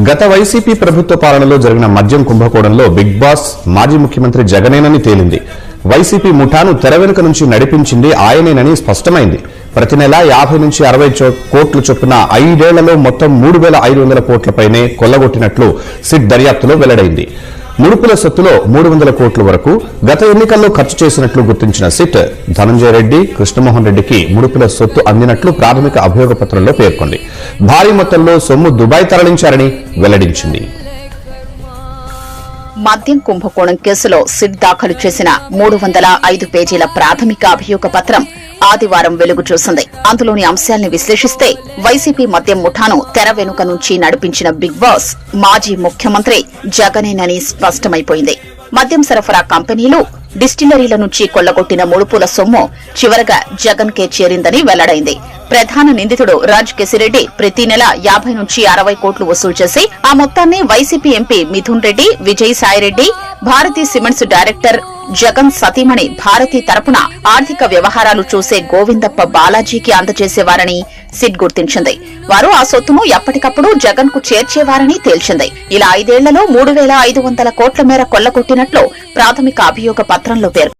గత వైసీపీ ప్రభుత్వ పాలనలో జరిగిన మద్యం కుంభకోణంలో బిగ్ బాస్ మాజీ ముఖ్యమంత్రి జగనేనని తేలింది. వైసీపీ ముఠాను తెర వెనుక నుంచి నడిపించింది ఆయనేనని స్పష్టమైంది. ప్రతి నెల 50 నుంచి 60 కోట్ల చొప్పున 5 ఏళ్లలో మొత్తం 3,500 కోట్లపైనే కొల్లగొట్టినట్లు సిట్ దర్యాప్తులో వెల్లడైంది. ముడుపుల సొత్తులో 300 కోట్ల వరకు గత ఎన్నికల్లో ఖర్చు చేసినట్లు గుర్తించిన సిట్ ధనంజయ రెడ్డి, కృష్ణమోహన్ రెడ్డికి ముడుపుల సొత్తు అందినట్లు ప్రాథమిక అభియోగ పత్రంలో పేర్కొంది. భారీ మొత్తంలో సొమ్ము దుబాయ్ తరలించారని వెల్లడించింది. మద్యం కుంభకోణం కేసులో సిట్ దాఖలు చేసిన 305 పేజీల ప్రాథమిక అభియోగ పత్రం ఆదివారం వెలుగు చూసింది. అందులోని అంశాల్ని విశ్లేషిస్తే వైసీపీ మద్యం ముఠాను తెర వెనుక నుంచి నడిపించిన బిగ్ బాస్ మాజీ ముఖ్యమంత్రి జగనేనని స్పష్టమైపోయింది. మద్యం సరఫరా కంపెనీలు, డిస్టిలరీల నుంచి కొల్లగొట్టిన ముడుపుల సొమ్ము చివరగా జగన్ కే చేరిందని వెల్లడైంది. ప్రధాన నిందితుడు రాజ్ కెసిరెడ్డి ప్రతి నెల 50 నుంచి 60 కోట్లు వసూలు చేసి ఆ మొత్తాన్ని YCP MP Mithun Reddy, Vijayasai Reddy, Bharathi cements director Jagan సతీమణి భారతి తరపున ఆర్థిక వ్యవహారాలు చూసే గోవిందప్ప బాలాజీకి అందజేసేవారని సిట్ గుర్తించింది. వారు ఆ సొత్తును ఎప్పటికప్పుడు జగన్ కు చేర్చేవారని తేల్చింది. ఇలా 5 ఏళ్లలో 3,500 కోట్ల మేర కొల్లగొట్టినట్లు ప్రాథమిక అభియోగ పత్రంలో పేర్కొంది.